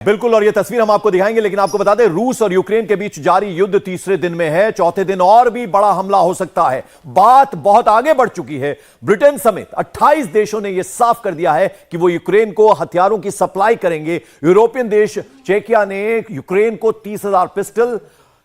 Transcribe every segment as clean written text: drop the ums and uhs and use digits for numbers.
बिल्कुल, और ये तस्वीर हम आपको दिखाएंगे, लेकिन आपको बता दें रूस और यूक्रेन के बीच जारी युद्ध तीसरे दिन में है। चौथे दिन और भी बड़ा हमला हो सकता है। बात बहुत आगे बढ़ चुकी है। ब्रिटेन समेत 28 देशों ने यह साफ कर दिया है कि वो यूक्रेन को हथियारों की सप्लाई करेंगे। यूरोपियन देश चेकिया ने यूक्रेन को 30,000 pistol,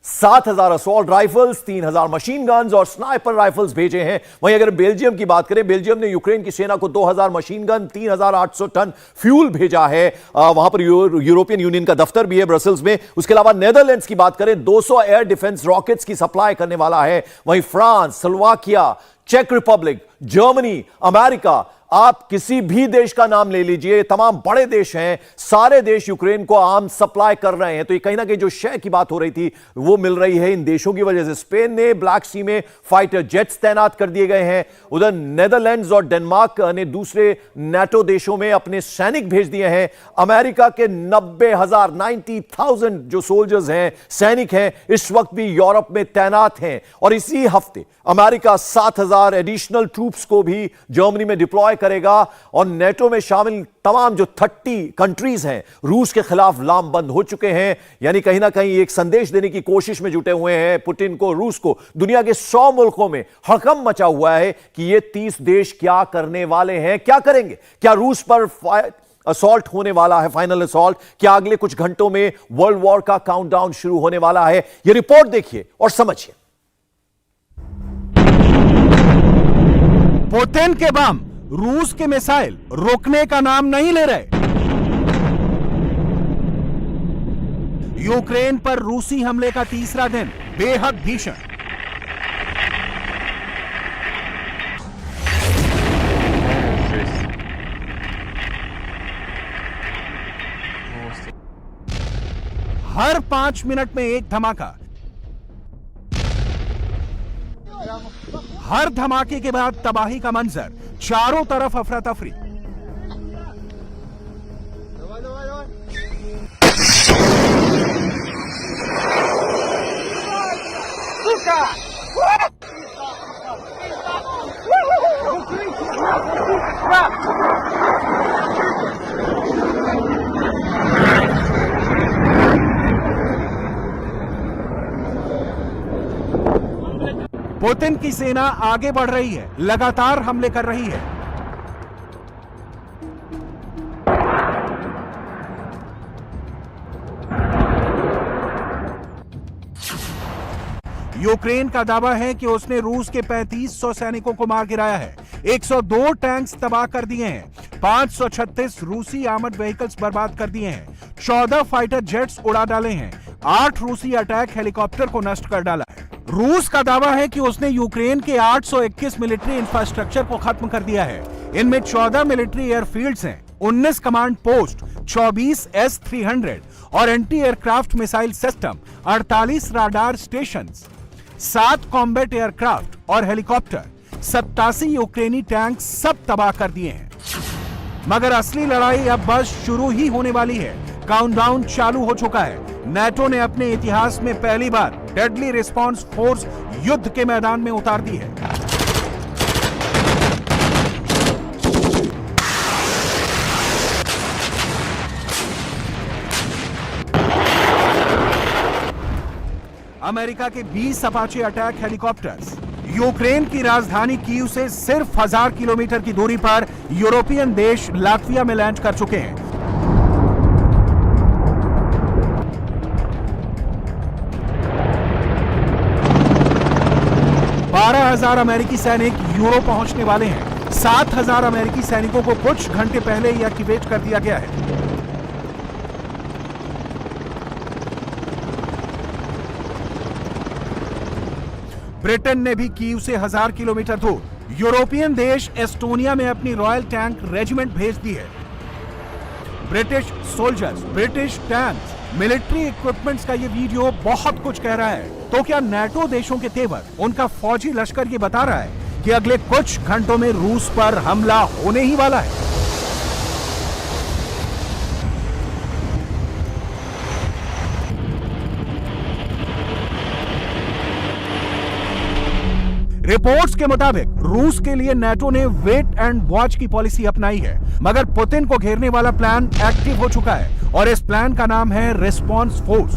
7,000 assault rifles, 3,000 machine guns और स्नाइपर राइफल्स भेजे हैं। वहीं अगर बेल्जियम की बात करें, बेल्जियम ने यूक्रेन की सेना को 2,000 मशीन गन, 3,800 टन फ्यूल भेजा है। वहां पर यूरोपियन यूनियन का दफ्तर भी है ब्रसल्स में। उसके अलावा नेदरलैंड्स की बात करें, 200 एयर डिफेंस रॉकेट्स की सप्लाई करने वाला है। वहीं फ्रांस, स्लोवाकिया, चेक रिपब्लिक, जर्मनी, अमेरिका, आप किसी भी देश का नाम ले लीजिए, तमाम बड़े देश हैं, सारे देश यूक्रेन को आर्म सप्लाई कर रहे हैं। तो ये कहीं ना कहीं जो शय की बात हो रही थी वो मिल रही है इन देशों की वजह से। स्पेन ने ब्लैक सी में फाइटर जेट्स तैनात कर दिए गए हैं। उधर नेदरलैंड्स और डेनमार्क ने दूसरे नाटो देशों में अपने सैनिक भेज दिए हैं। अमेरिका के 90,000 जो सोल्जर्स हैं, सैनिक हैं, इस वक्त भी यूरोप में तैनात हैं। और इसी हफ्ते अमेरिका 7,000 एडिशनल ट्रूप्स को भी जर्मनी में डिप्लॉय करेगा। और नेटो में शामिल तमाम जो 30 कंट्रीज हैं रूस के खिलाफ लामबंद हो चुके हैं। यानी कहीं ना कहीं एक संदेश देने की कोशिश में जुटे हुए हैं पुतिन को, रूस को। दुनिया के 100 मुल्कों में हड़कंप मचा हुआ है कि ये 30 देश क्या करने वाले हैं, क्या करेंगे। क्या रूस पर असॉल्ट होने वाला है, फाइनल असॉल्ट? क्या अगले कुछ घंटों में वर्ल्ड वॉर का काउंटडाउन शुरू होने वाला है? यह रिपोर्ट देखिए और समझिए। पुतिन के बम रूस के मिसाइल रुकने का नाम नहीं ले रहे। यूक्रेन पर रूसी हमले का तीसरा दिन बेहद भीषण। हर 5 मिनट में एक धमाका। हर धमाके के बाद तबाही का मंजर, चारों तरफ अफरा तफरी। पुतिन की सेना आगे बढ़ रही है, लगातार हमले कर रही है। यूक्रेन का दावा है कि उसने रूस के 3500 सैनिकों को मार गिराया है, 102 टैंक्स तबाह कर दिए हैं, 536 रूसी आर्मर्ड व्हीकल्स बर्बाद कर दिए हैं, 14 फाइटर जेट्स उड़ा डाले हैं, 8 रूसी अटैक हेलीकॉप्टर को नष्ट कर डाला है। रूस का दावा है कि उसने यूक्रेन के 821 मिलिट्री इंफ्रास्ट्रक्चर को खत्म कर दिया है। इनमें 14 मिलिट्री एयरफील्ड्स हैं, 19 कमांड पोस्ट, 24 S-300 और anti aircraft missile system, 48 radar stations, 7 combat aircraft और हेलीकॉप्टर, 87 यूक्रेनी टैंक सब तबाह कर दिए हैं। मगर असली लड़ाई अब बस शुरू ही होने वाली है। काउंटडाउन चालू हो चुका है। नाटो ने अपने इतिहास में पहली बार डेडली रिस्पांस फोर्स युद्ध के मैदान में उतार दी है। अमेरिका के 20 अपाचे अटैक हेलीकॉप्टर्स यूक्रेन की राजधानी कीव से सिर्फ 1000 किलोमीटर की दूरी पर यूरोपियन देश लात्विया में लैंड कर चुके हैं। 12,000 अमेरिकी सैनिक यूरोप पहुंचने वाले हैं। 7,000 अमेरिकी सैनिकों को कुछ घंटे पहले ही एक्टिवेट कर दिया गया है। ब्रिटेन ने भी कीव से 1000 किलोमीटर दूर यूरोपियन देश एस्टोनिया में अपनी रॉयल टैंक रेजिमेंट भेज दी है। British soldiers, British tanks, military equipments का ये वीडियो बहुत कुछ कह रहा है। तो क्या नाटो देशों के तेवर, उनका फौजी लश्कर ये बता रहा है कि अगले कुछ घंटों में रूस पर हमला होने ही वाला है? रिपोर्ट्स के मुताबिक रूस के लिए नाटो ने वेट एंड वॉच की पॉलिसी अपनाई है, मगर पुतिन को घेरने वाला प्लान एक्टिव हो चुका है और इस प्लान का नाम है रिस्पॉन्स फोर्स।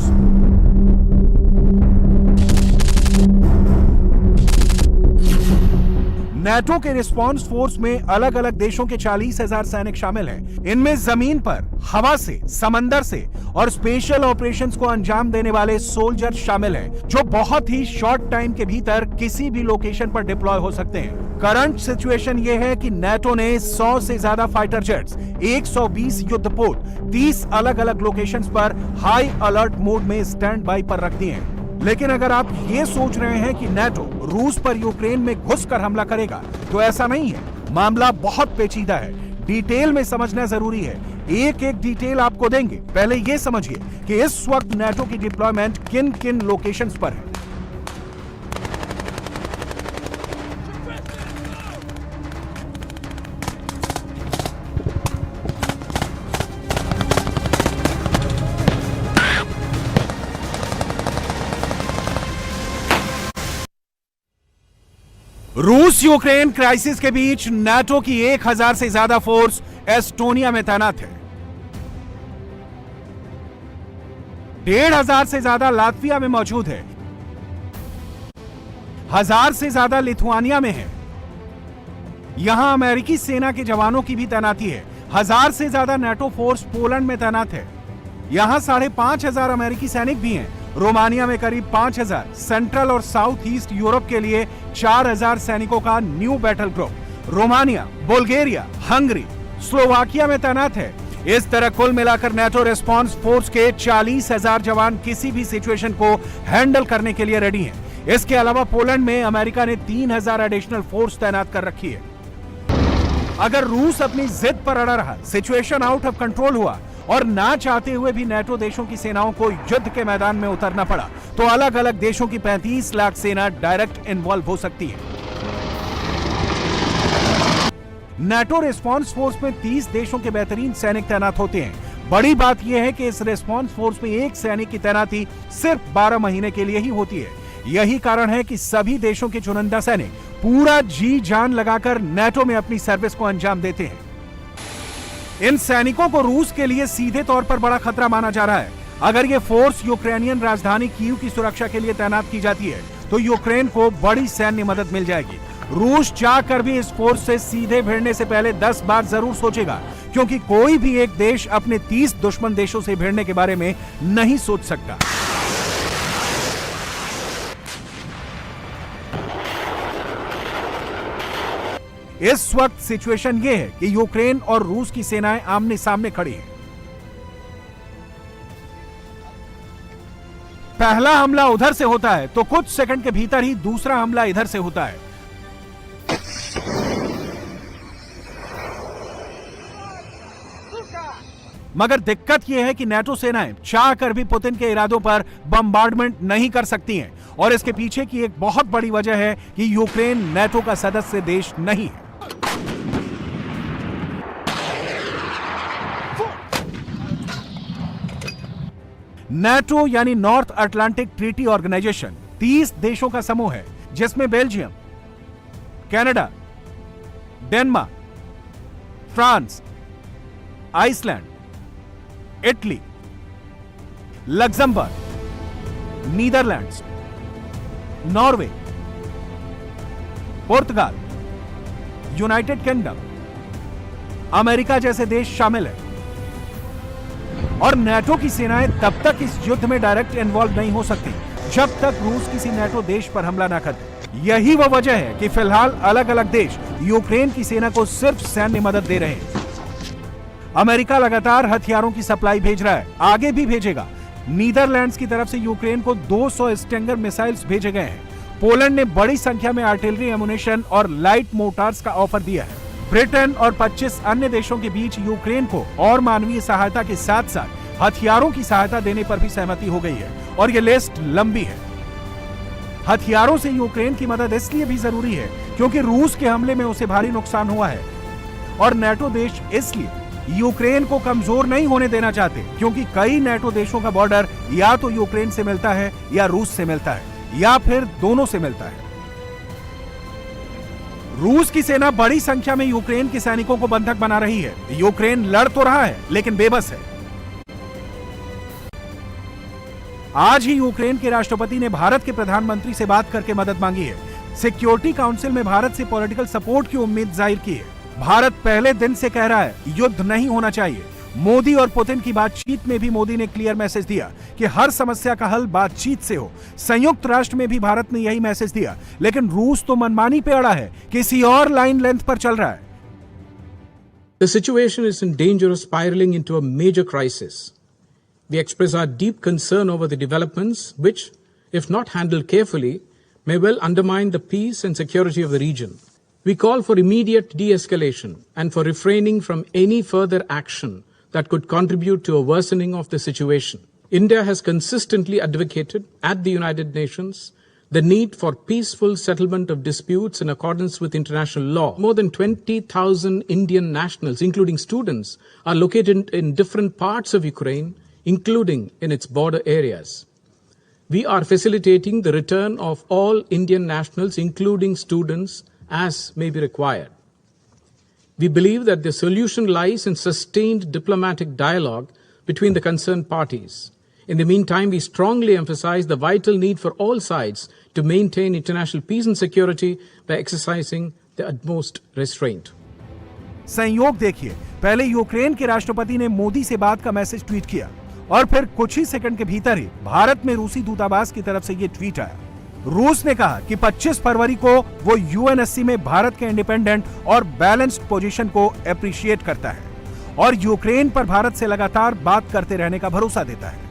नेटो के रिस्पॉन्स फोर्स में अलग अलग देशों के 40,000 सैनिक शामिल हैं। इनमें जमीन पर, हवा से, समंदर से और स्पेशल ऑपरेशंस को अंजाम देने वाले सोल्जर शामिल हैं, जो बहुत ही शॉर्ट टाइम के भीतर किसी भी लोकेशन पर डिप्लॉय हो सकते हैं। करंट सिचुएशन यह है कि नेटो ने 100 से ज्यादा फाइटर जेट्स, 120 युद्धपोत 30 अलग अलग लोकेशंस पर हाई अलर्ट मोड में स्टैंड बाय पर रख दिए हैं। लेकिन अगर आप ये सोच रहे हैं कि नेटो रूस पर यूक्रेन में घुसकर हमला करेगा, तो ऐसा नहीं है। मामला बहुत पेचीदा है, डिटेल में समझना जरूरी है। एक एक डिटेल आपको देंगे। पहले ये समझिए कि इस वक्त नेटो की डिप्लॉयमेंट किन किन लोकेशंस पर है। रूस यूक्रेन क्राइसिस के बीच नाटो की 1000 से ज्यादा फोर्स एस्टोनिया में तैनात है। 1,500 से ज्यादा लात्विया में मौजूद है। 1000 से ज्यादा लिथुआनिया में है। यहां अमेरिकी सेना के जवानों की भी तैनाती है। 1000 से ज्यादा नाटो फोर्स पोलैंड में तैनात है। यहां 5,500 अमेरिकी सैनिक भी हैं। रोमानिया में करीब 5,000, सेंट्रल और साउथ ईस्ट यूरोप के लिए 4,000 सैनिकों का new battle group Romania, Bulgaria, Hungary, Slovakia में तैनात है। इस तरह कुल मिलाकर नेटो रिस्पॉन्स फोर्स के 40,000 जवान किसी भी सिचुएशन को हैंडल करने के लिए रेडी हैं। इसके अलावा पोलैंड में अमेरिका ने 3,000 एडिशनल फोर्स तैनात कर रखी है। अगर रूस अपनी जिद पर अड़ा रहा, सिचुएशन आउट ऑफ कंट्रोल हुआ और ना चाहते हुए भी नेटो देशों की सेनाओं को युद्ध के मैदान में उतरना पड़ा, तो अलग अलग देशों की 35 लाख सेना डायरेक्ट इन्वॉल्व हो सकती है। नेटो रिस्पॉन्स फोर्स में 30 देशों के बेहतरीन सैनिक तैनात होते हैं। बड़ी बात यह है कि इस रिस्पॉन्स फोर्स में एक सैनिक की तैनाती सिर्फ 12 महीने के लिए ही होती है। यही कारण है कि सभी देशों के चुनिंदा सैनिक पूरा जी जान लगाकर नेटो में अपनी सर्विस को अंजाम देते हैं। इन सैनिकों को रूस के लिए सीधे तौर पर बड़ा खतरा माना जा रहा है। अगर ये फोर्स यूक्रेनियन राजधानी कीव की सुरक्षा के लिए तैनात की जाती है, तो यूक्रेन को बड़ी सैन्य मदद मिल जाएगी। रूस चाहकर भी इस फोर्स से सीधे भिड़ने से पहले 10 बार जरूर सोचेगा, क्योंकि कोई भी एक देश अपने 30 दुश्मन देशों से भिड़ने के बारे में नहीं सोच सकता। इस वक्त सिचुएशन यह है कि यूक्रेन और रूस की सेनाएं आमने सामने खड़ी हैं। पहला हमला उधर से होता है तो कुछ सेकंड के भीतर ही दूसरा हमला इधर से होता है। मगर दिक्कत यह है कि नेटो सेनाएं चाहकर भी पुतिन के इरादों पर बम्बार्डमेंट नहीं कर सकती हैं, और इसके पीछे की एक बहुत बड़ी वजह है कि यूक्रेन नेटो का सदस्य देश नहीं है। नेटो यानी नॉर्थ अटलांटिक ट्रीटी ऑर्गेनाइजेशन 30 देशों का समूह है, जिसमें Belgium, Canada, Denmark, France, Iceland, Italy, Luxembourg, Netherlands, Norway, पुर्तगाल, यूनाइटेड किंगडम, अमेरिका जैसे देश शामिल है। और नेटो की सेनाएं तब तक इस युद्ध में डायरेक्ट इन्वॉल्व नहीं हो सकती जब तक रूस किसी नेटो देश पर हमला न करे। यही वह वजह है कि फिलहाल अलग अलग देश यूक्रेन की सेना को सिर्फ सैन्य मदद दे रहे हैं। अमेरिका लगातार हथियारों की सप्लाई भेज रहा है, आगे भी भेजेगा। नीदरलैंड्स की तरफ से यूक्रेन को 200 स्टिंगर मिसाइल्स भेजे गए हैं। पोलैंड ने बड़ी संख्या में आर्टिलरी एमुनेशन और लाइट मोर्टार्स का ऑफर दिया है। ब्रिटेन और 25 अन्य देशों के बीच यूक्रेन को और मानवीय सहायता के साथ साथ हथियारों की सहायता देने पर भी सहमति हो गई है, और यह लिस्ट लंबी है। हथियारों से यूक्रेन की मदद इसलिए भी जरूरी है क्योंकि रूस के हमले में उसे भारी नुकसान हुआ है, और नेटो देश इसलिए यूक्रेन को कमजोर नहीं होने देना चाहते, क्योंकि कई नेटो देशों का बॉर्डर या तो यूक्रेन से मिलता है या रूस से मिलता है या फिर दोनों से मिलता है। रूस की सेना बड़ी संख्या में यूक्रेन के सैनिकों को बंधक बना रही है। यूक्रेन लड़ तो रहा है लेकिन बेबस है। आज ही यूक्रेन के राष्ट्रपति ने भारत के प्रधानमंत्री से बात करके मदद मांगी है। सिक्योरिटी काउंसिल में भारत से पॉलिटिकल सपोर्ट की उम्मीद जाहिर की है। भारत पहले दिन से कह रहा है युद्ध नहीं होना चाहिए। मोदी और पुतिन की बातचीत में भी मोदी ने क्लियर मैसेज दिया कि हर समस्या का हल बातचीत से हो। संयुक्त राष्ट्र में भी भारत ने यही मैसेज दिया, लेकिन रूस तो मनमानी पे अड़ा है, किसी और लाइन लेंथ पर चल रहा है। The situation is in danger of spiraling into a major crisis. We express our deep concern over the developments which, if not handled carefully, may well undermine the peace and security of the region. We call for immediate de-escalation and for refraining from any further action that could contribute to a worsening of the situation. India has consistently advocated at the United Nations the need for peaceful settlement of disputes in accordance with international law. More than 20,000 Indian nationals, including students, are located in different parts of Ukraine, including in its border areas. We are facilitating the return of all Indian nationals, including students, as may be required. We believe that the solution lies in sustained diplomatic dialogue between the concerned parties. In the meantime, we strongly emphasize the vital need for all sides to maintain international peace and security by exercising the utmost restraint. संयोग देखिए, पहले Ukraine के राष्ट्रपति ने मोदी से बात का message tweet किया और फिर कुछ ही सेकंड के भीतर ही भारत में रूसी दूतावास की तरफ से ये ट्वीट आया। रूस ने कहा कि 25 फरवरी को वो यूएनएससी में भारत के इंडिपेंडेंट और बैलेंस्ड पोजीशन को एप्रिशिएट करता है और यूक्रेन पर भारत से लगातार बात करते रहने का भरोसा देता है।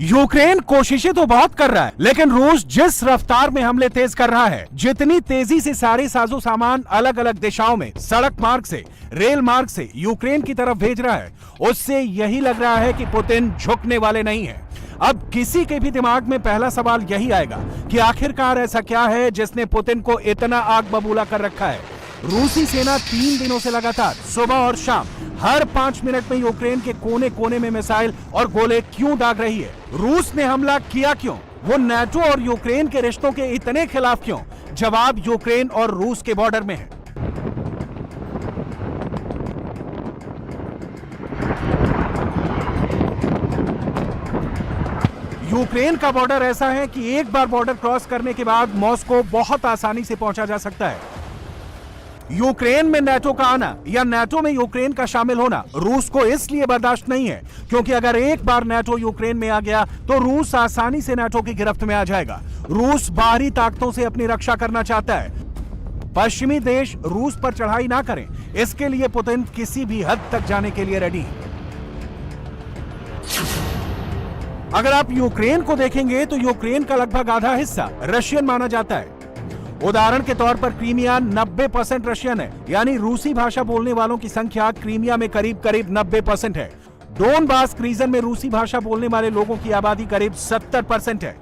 यूक्रेन कोशिशें तो बहुत कर रहा है, लेकिन रूस जिस रफ्तार में हमले तेज कर रहा है, जितनी तेजी से सारे साजो सामान अलग अलग दिशाओं में सड़क मार्ग से, रेल मार्ग से यूक्रेन की तरफ भेज रहा है, उससे यही लग रहा है कि पुतिन झुकने वाले नहीं है। अब किसी के भी दिमाग में पहला सवाल यही आएगा कि आखिरकार ऐसा क्या है जिसने पुतिन को इतना आग बबूला कर रखा है। रूसी सेना 3 दिनों से लगातार सुबह और शाम हर 5 मिनट में यूक्रेन के कोने कोने में मिसाइल और गोले क्यों दाग रही है? रूस ने हमला किया क्यों? वो नाटो और यूक्रेन के रिश्तों के इतने खिलाफ क्यों? जवाब यूक्रेन और रूस के बॉर्डर में है। यूक्रेन का बॉर्डर ऐसा है कि एक बार बॉर्डर क्रॉस करने के बाद मॉस्को बहुत आसानी से पहुंचा जा सकता है। यूक्रेन में नाटो का आना या नाटो में यूक्रेन का शामिल होना रूस को इसलिए बर्दाश्त नहीं है क्योंकि अगर एक बार नाटो यूक्रेन में आ गया तो रूस आसानी से नाटो की गिरफ्त में आ जाएगा। रूस बाहरी ताकतों से अपनी रक्षा करना चाहता है। पश्चिमी देश रूस पर चढ़ाई ना करें, इसके लिए पुतिन किसी भी हद तक जाने के लिए रेडी है। अगर आप यूक्रेन को देखेंगे तो यूक्रेन का लगभग आधा हिस्सा रशियन माना जाता है। उदाहरण के तौर पर क्रीमिया 90% रशियन है, यानी रूसी भाषा बोलने वालों की संख्या क्रीमिया में करीब करीब 90% है। डोनबास रीजन में रूसी भाषा बोलने वाले लोगों की आबादी करीब 70% है।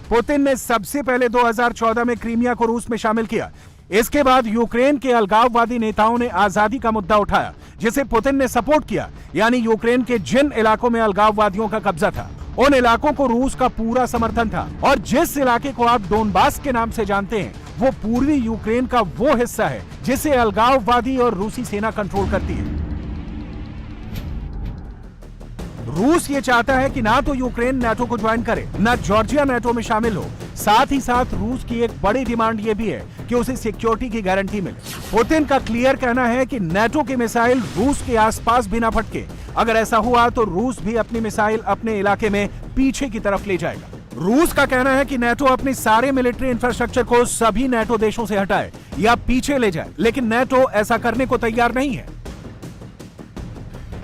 पुतिन ने सबसे पहले 2014 में क्रीमिया को रूस में शामिल किया। इसके बाद यूक्रेन के अलगाववादी नेताओं ने आजादी का मुद्दा उठाया, जिसे पुतिन ने सपोर्ट किया, यानी यूक्रेन के जिन इलाकों में अलगाववादियों का कब्जा था उन इलाकों को रूस का पूरा समर्थन था। और जिस इलाके को आप डोनबास के नाम से जानते हैं वो पूर्वी यूक्रेन का वो हिस्सा है जिसे अलगाववादी और रूसी सेना कंट्रोल करती है। रूस ये चाहता है कि ना तो यूक्रेन नाटो को ज्वाइन करे, ना जॉर्जिया नाटो में शामिल हो। साथ ही साथ रूस की एक बड़ी डिमांड ये भी है कि उसे सिक्योरिटी की गारंटी मिले। पुतिन का क्लियर कहना है कि नाटो के मिसाइल रूस के आसपास भी ना फटके। अगर ऐसा हुआ तो रूस भी अपनी मिसाइल अपने इलाके में पीछे की तरफ ले जाएगा। रूस का कहना है कि नाटो अपने सारे मिलिट्री इंफ्रास्ट्रक्चर को सभी नाटो देशों से हटाए या पीछे ले जाए, लेकिन नाटो ऐसा करने को तैयार नहीं है।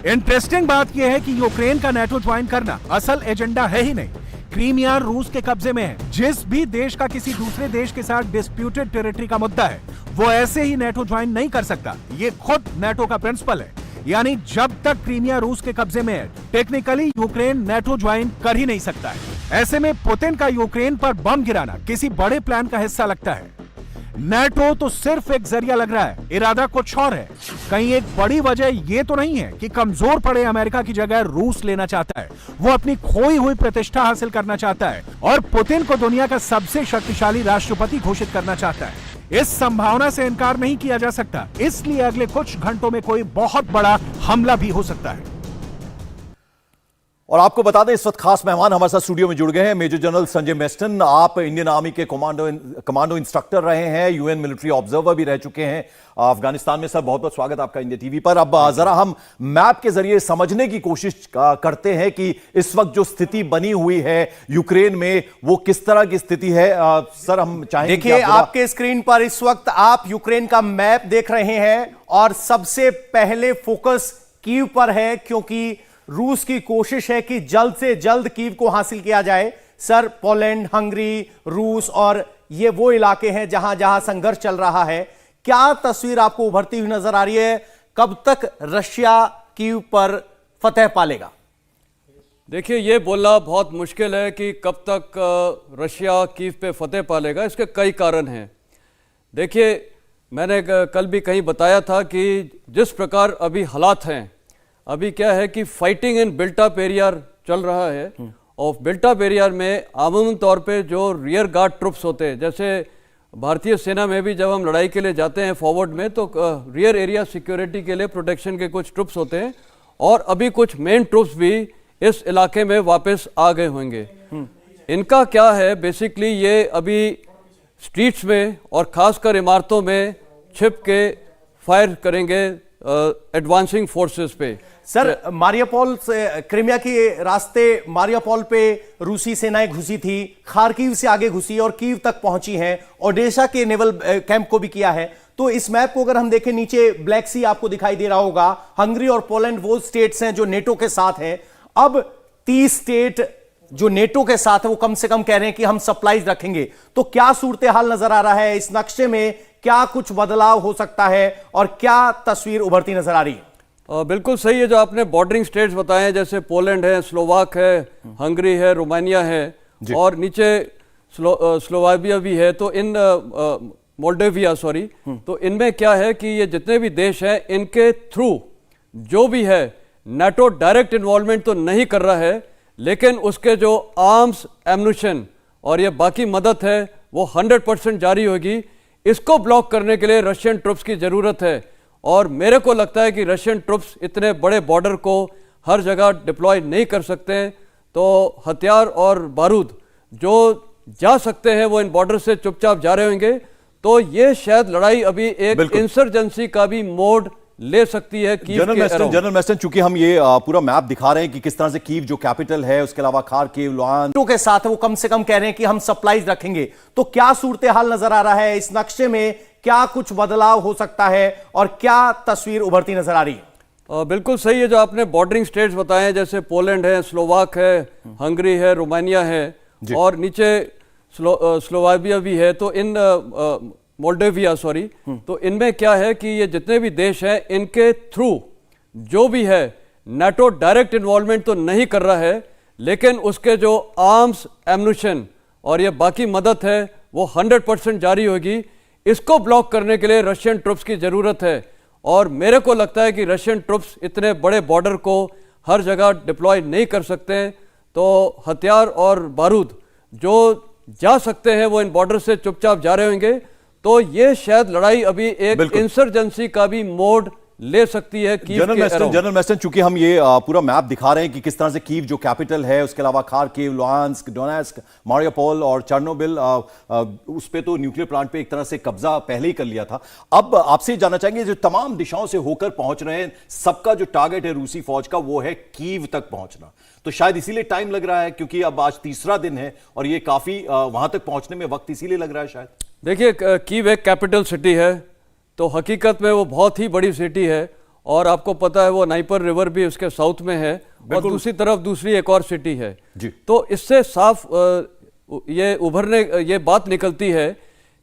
इंटरेस्टिंग बात यह है कि यूक्रेन का नाटो ज्वाइन करना असल एजेंडा है ही नहीं। क्रीमिया रूस के कब्जे में है। जिस भी देश का किसी दूसरे देश के साथ डिस्प्यूटेड टेरिटरी का मुद्दा है वो ऐसे ही नाटो ज्वाइन नहीं कर सकता। ये खुद नाटो का प्रिंसिपल है, यानी जब तक क्रीमिया रूस के कब्जे में है टेक्निकली यूक्रेन नाटो ज्वाइन कर ही नहीं सकता है। ऐसे में पुतिन का यूक्रेन पर बम गिराना किसी बड़े प्लान का हिस्सा लगता है। नाटो तो सिर्फ एक जरिया लग रहा है, इरादा कुछ और है। कहीं एक बड़ी वजह यह तो नहीं है कि कमजोर पड़े अमेरिका की जगह रूस लेना चाहता है। वो अपनी खोई हुई प्रतिष्ठा हासिल करना चाहता है और पुतिन को दुनिया का सबसे शक्तिशाली राष्ट्रपति घोषित करना चाहता है। इस संभावना से इनकार नहीं किया जा सकता, इसलिए अगले कुछ घंटों में कोई बहुत बड़ा हमला भी हो सकता है। और आपको बता दें, इस वक्त खास मेहमान हमारे साथ स्टूडियो में जुड़ गए हैं मेजर जनरल संजय मेस्टन। आप इंडियन आर्मी के कमांडो इंस्ट्रक्टर रहे हैं, यूएन मिलिट्री ऑब्जर्वर भी रह चुके हैं अफगानिस्तान में। सर, बहुत बहुत स्वागत आपका इंडिया टीवी पर। अब जरा हम मैप के जरिए समझने की कोशिश करते हैं कि इस वक्त जो स्थिति बनी हुई है यूक्रेन में, वो किस तरह की स्थिति है। सर, हम चाहेंगे, देखिए आपके स्क्रीन पर इस वक्त आप यूक्रेन का मैप देख रहे हैं और सबसे पहले फोकस कीव पर है, क्योंकि रूस की कोशिश है कि जल्द से जल्द कीव को हासिल किया जाए। सर, पोलैंड, हंगरी, रूस और ये वो इलाके हैं जहां जहां संघर्ष चल रहा है। क्या तस्वीर आपको उभरती हुई नजर आ रही है? कब तक रशिया कीव पर फतह पालेगा? देखिए, ये बोलना बहुत मुश्किल है कि कब तक रशिया कीव पे फतह पालेगा। इसके कई कारण हैं। देखिए, मैंने कल भी कहीं बताया था कि जिस प्रकार अभी हालात हैं, अभी क्या है कि fighting in built up area चल रहा है, और बिल्ट अप एरिया में आमूमन तौर पे जो रियर गार्ड ट्रुप्स होते हैं, जैसे भारतीय सेना में भी जब हम लड़ाई के लिए जाते हैं फॉरवर्ड में, तो रियर एरिया सिक्योरिटी के लिए प्रोटेक्शन के कुछ ट्रुप्स होते हैं, और अभी कुछ मेन ट्रुप्स भी इस इलाके में वापस आ गए होंगे। इनका क्या है, बेसिकली ये अभी स्ट्रीट्स में और खासकर इमारतों में छिप के फायर करेंगे एडवांसिंग फोर्सेस पे। सर, मारियापोल से क्रिमिया के रास्ते मारियापोल पे रूसी सेनाएं घुसी थी, खार्किव से आगे घुसी और कीव तक पहुंची हैं, ओडेशा के नेवल कैंप को भी किया है। तो इस मैप को अगर हम देखें, नीचे ब्लैक सी आपको दिखाई दे रहा होगा। हंगरी और पोलैंड वो स्टेट्स हैं जो नेटो के साथ हैं। अब 30 स्टेट जो नेटो के साथ है वो कम से कम कह रहे हैं कि हम सप्लाईज रखेंगे। तो क्या सूरत हाल नजर आ रहा है इस नक्शे में? क्या कुछ बदलाव हो सकता है और क्या तस्वीर उभरती नजर आ रही है? बिल्कुल सही है जो आपने बॉर्डरिंग स्टेट्स बताए, जैसे पोलैंड है, स्लोवाक है, हंगरी है, रोमानिया है, और नीचे स्लोवाकिया भी है। तो इन मोल्डोविया तो इनमें क्या है कि ये जितने भी देश हैं, इनके थ्रू जो भी है, नाटो डायरेक्ट इन्वॉल्वमेंट तो नहीं कर रहा है, लेकिन उसके जो आर्म्स, एम्यूनिशन और ये बाकी मदद है वो 100% जारी होगी। इसको ब्लॉक करने के लिए रशियन ट्रुप्स की ज़रूरत है, और मेरे को लगता है कि रशियन ट्रुप्स इतने बड़े बॉर्डर को हर जगह डिप्लॉय नहीं कर सकते हैं। तो हथियार और बारूद जो जा सकते हैं वो इन बॉर्डर से चुपचाप जा रहे होंगे। तो ये शायद लड़ाई अभी एक इंसर्जेंसी का भी मोड ले सकती है। जनरल मेस्टन, चूंकि हम ये पूरा मैप दिखा रहे हैं कि किस तरह से कीव जो कैपिटल है, उसके अलावा खार्किव, लुहान के साथ है, वो कम से कम कह रहे हैं कि हम सप्लाईज रखेंगे। तो क्या सूरत हाल नजर आ रहा है इस नक्शे में? क्या कुछ बदलाव हो सकता है और क्या तस्वीर उभरती नजर आ रही है? बिल्कुल सही है जो आपने बॉर्डरिंग स्टेट्स बताए, जैसे पोलैंड है, स्लोवाक है, हंगरी है, रोमानिया है, और नीचे स्लोवाकिया भी है। तो इन मोल्डोविया तो इनमें क्या है कि ये जितने भी देश हैं, इनके थ्रू जो भी है, नाटो डायरेक्ट इन्वॉल्वमेंट तो नहीं कर रहा है, लेकिन उसके जो आर्म्स, एम्यूनिशन और ये बाकी मदद है वो 100% जारी होगी। इसको ब्लॉक करने के लिए रशियन ट्रुप्स की ज़रूरत है, और मेरे को लगता है कि रशियन ट्रुप्स इतने बड़े बॉर्डर को हर जगह डिप्लॉय नहीं कर सकते हैं। तो हथियार और बारूद जो जा सकते हैं वो इन बॉर्डर से चुपचाप जा रहे होंगे। तो ये शायद लड़ाई अभी एक इंसर्जेंसी का भी मोड ले सकती है। जनरल मेस्टन, चूंकि हम ये पूरा मैप दिखा रहे हैं कि किस तरह से कीव जो कैपिटल है, उसके अलावा खार्किव, लुहांस्क, डोनेट्स्क, मारियापोल और चेर्नोबिल, उस पे तो न्यूक्लियर प्लांट पे एक तरह से कब्जा पहले ही कर लिया था। अब आपसे जानना चाहेंगे, जो तमाम दिशाओं से होकर पहुंच रहे हैं, सबका जो टारगेट है रूसी फौज का वो है कीव तक पहुंचना। तो शायद इसीलिए टाइम लग रहा है, क्योंकि अब आज तीसरा दिन है और ये काफी वहां तक पहुंचने में वक्त इसीलिए लग रहा है शायद। देखिए, कीव एक कैपिटल सिटी है, तो हकीकत में वो बहुत ही बड़ी सिटी है, और आपको पता है वो नाइपर रिवर भी उसके साउथ में है, और दूसरी तरफ दूसरी एक और सिटी है जी। तो इससे साफ ये बात निकलती है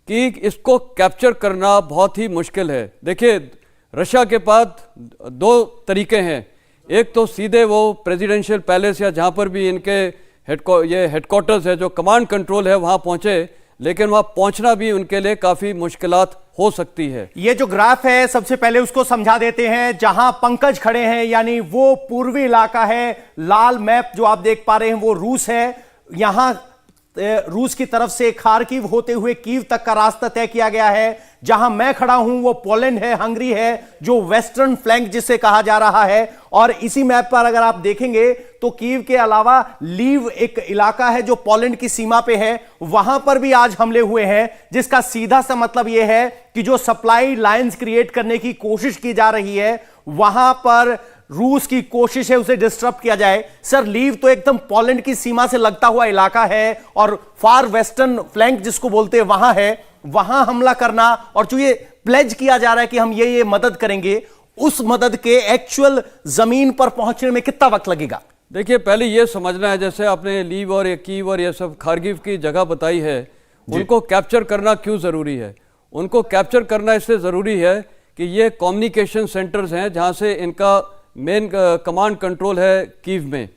कि इसको कैप्चर करना बहुत ही मुश्किल है। देखिए, रशिया के पास दो तरीके हैं। एक तो सीधे वो प्रेसिडेंशियल पैलेस या जहाँ पर भी इनके हेडक्वार्टर्स है, जो कमांड कंट्रोल है, वहाँ पहुँचे, लेकिन वहां पहुंचना भी उनके लिए काफी मुश्किलात हो सकती है। ये जो ग्राफ है, सबसे पहले उसको समझा देते हैं। जहां पंकज खड़े हैं, यानी वो पूर्वी इलाका है। लाल मैप जो आप देख पा रहे हैं वो रूस है। यहां रूस की तरफ से खार्किव होते हुए कीव तक का रास्ता तय किया गया है। जहां मैं खड़ा हूं वो पोलैंड है, हंगरी है, जो वेस्टर्न फ्लैंक जिसे कहा जा रहा है। और इसी मैप पर अगर आप देखेंगे तो कीव के अलावा लीव एक इलाका है जो पोलैंड की सीमा पे है, वहां पर भी आज हमले हुए हैं, जिसका सीधा सा मतलब यह है कि जो सप्लाई लाइंस क्रिएट करने की कोशिश की जा रही है वहां पर रूस की कोशिश है उसे डिस्टर्ब किया जाए। सर, लीव तो एकदम पोलैंड की सीमा से लगता हुआ इलाका है और फार वेस्टर्न फ्लैंक जिसको बोलते हैं वहां है, वहां हमला करना और जो ये प्लेज किया जा रहा है कि हम ये मदद करेंगे, उस मदद के एक्चुअल जमीन पर पहुंचने में कितना वक्त लगेगा? देखिए, पहले ये समझना है, जैसे आपने लीव और ये कीव और ये सब खार्किव की जगह बताई है, उनको कैप्चर करना क्यों जरूरी है? उनको कैप्चर करना इसलिए जरूरी है कि ये कम्युनिकेशन सेंटर्स हैं जहां से इनका मेन कमांड कंट्रोल है कीव में।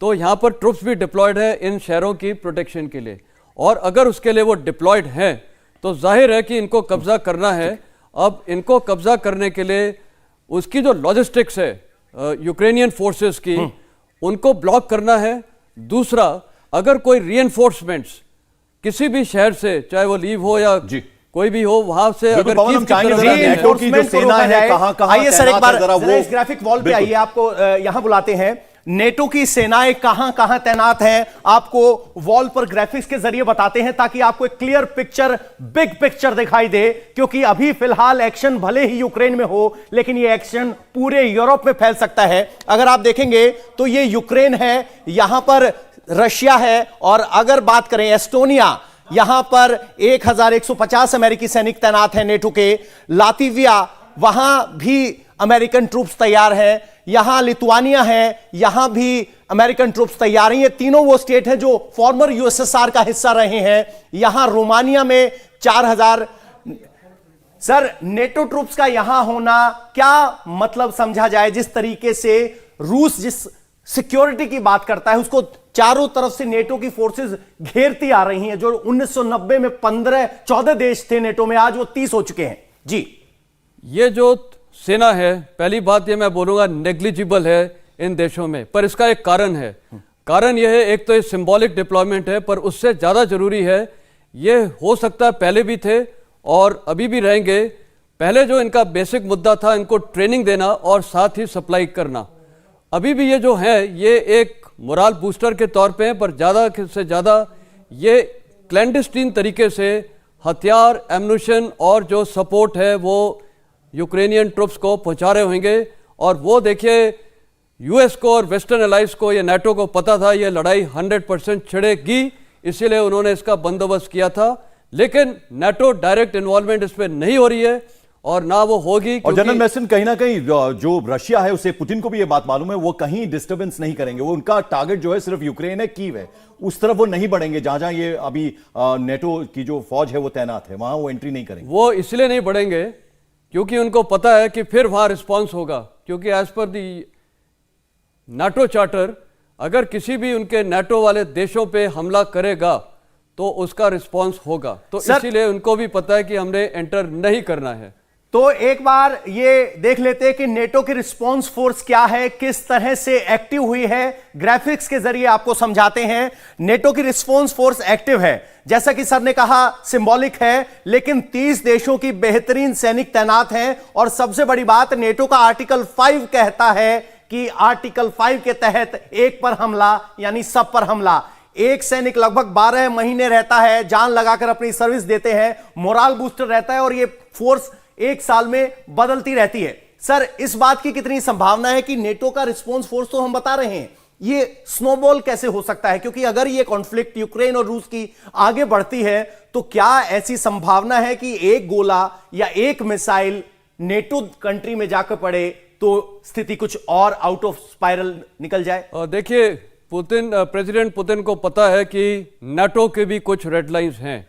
तो यहाँ पर ट्रुप्स भी डिप्लॉयड है इन शहरों की प्रोटेक्शन के लिए, और अगर उसके लिए वो डिप्लॉयड हैं तो जाहिर है कि इनको कब्जा करना है। अब इनको कब्जा करने के लिए उसकी जो लॉजिस्टिक्स है यूक्रेनियन फोर्सेस की, उनको ब्लॉक करना है। दूसरा, अगर कोई रीएनफोर्समेंट्स किसी भी शहर से, चाहे वो लीव हो या कोई भी हो, वहां से अगर कीव की तरफ नेटो की जो सेना है कहां आइए सर, एक बार जरा वो इस ग्राफिक वॉल पे आइए, आपको यहां बुलाते हैं। नेटो की सेनाएं कहां कहां तैनात हैं, आपको वॉल पर ग्राफिक्स के जरिए बताते हैं ताकि आपको एक क्लियर पिक्चर, बिग पिक्चर दिखाई दे। क्योंकि अभी फिलहाल एक्शन भले ही यूक्रेन में हो, लेकिन ये एक्शन पूरे यूरोप में फैल सकता है। अगर आप देखेंगे तो ये यूक्रेन है, यहां पर रशिया है, और अगर बात करें एस्टोनिया, यहां पर 1150 अमेरिकी सैनिक तैनात हैं नेटो के। लातविया, वहां भी अमेरिकन ट्रूप्स तैयार हैं। यहां लिथुआनिया है, यहां भी अमेरिकन ट्रूप्स तैयार हैं। ये तीनों वो स्टेट हैं जो फॉर्मर यूएसएसआर का हिस्सा रहे हैं। यहां रोमानिया में 4000। सर, नेटो ट्रूप्स का यहां होना क्या मतलब समझा जाए? जिस तरीके से रूस जिस सिक्योरिटी की बात करता है, उसको चारों तरफ से नेटो की फोर्सेस घेरती आ रही हैं। जो 1990 में 14 देश थे नेटो में, आज वो 30 हो चुके हैं। जी, ये जो सेना है, पहली बात ये मैं बोलूंगा नेग्लिजिबल है इन देशों में, पर इसका एक कारण है। कारण यह है, एक तो ये सिंबॉलिक डिप्लॉयमेंट है, पर उससे ज्यादा जरूरी है, ये हो सकता है पहले भी थे और अभी भी रहेंगे। पहले जो इनका बेसिक मुद्दा था, इनको ट्रेनिंग देना और साथ ही सप्लाई करना। अभी भी ये जो है, ये एक मोरल बूस्टर के तौर पे है, पर ज़्यादा से ज़्यादा ये क्लैंडस्टीन तरीके से हथियार, एम्यूनिशन और जो सपोर्ट है वो यूक्रेनियन ट्रुप्स को पहुंचा रहे होंगे। और वो देखिए, यूएस को और वेस्टर्न अलाइंस को, ये नाटो को पता था ये लड़ाई 100% छिड़ेगी, इसीलिए उन्होंने इसका बंदोबस्त किया था। लेकिन नाटो डायरेक्ट इन्वॉल्वमेंट इस पर नहीं हो रही है और ना वो होगी। और जनरल मैसन, कहीं ना कहीं जो रशिया है, उसे पुतिन को भी ये बात मालूम है, वो कहीं डिस्टर्बेंस नहीं करेंगे। वो उनका टारगेट जो है सिर्फ यूक्रेन है, कीव है, उस तरफ वो नहीं बढ़ेंगे। जहां जहां ये अभी नेटो की जो फौज है वो तैनात है, वहां वो एंट्री नहीं करेंगे। वो इसलिए नहीं बढ़ेंगे क्योंकि उनको पता है कि फिर वहां रिस्पॉन्स होगा। क्योंकि एज पर दी नाटो चार्टर, अगर किसी भी उनके नाटो वाले देशों पे हमला करेगा तो उसका रिस्पॉन्स होगा। तो इसीलिए उनको भी पता है कि हमने एंटर नहीं करना है। तो एक बार ये देख लेते हैं कि नेटो की रिस्पांस फोर्स क्या है, किस तरह से एक्टिव हुई है। ग्राफिक्स के जरिए आपको समझाते हैं। नेटो की रिस्पांस फोर्स एक्टिव है, जैसा कि सर ने कहा, सिंबॉलिक है, लेकिन 30 देशों की बेहतरीन सैनिक तैनात हैं। और सबसे बड़ी बात, नेटो का आर्टिकल 5 कहता है कि आर्टिकल 5 के तहत एक पर हमला यानी सब पर हमला। एक सैनिक लगभग 12 महीने रहता है, जान लगाकर अपनी सर्विस देते हैं, मोरल बूस्टर रहता है, और ये फोर्स एक साल में बदलती रहती है। सर, इस बात की कितनी संभावना है कि नेटो का रिस्पांस फोर्स तो हम बता रहे हैं, ये स्नोबॉल कैसे हो सकता है? क्योंकि अगर ये कॉन्फ्लिक्ट यूक्रेन और रूस की आगे बढ़ती है तो क्या ऐसी संभावना है कि एक गोला या एक मिसाइल नेटो कंट्री में जाकर पड़े तो स्थिति कुछ और आउट ऑफ स्पाइरल निकल जाए? देखिए, प्रेसिडेंट पुतिन को पता है कि नाटो के भी कुछ रेड लाइंस हैं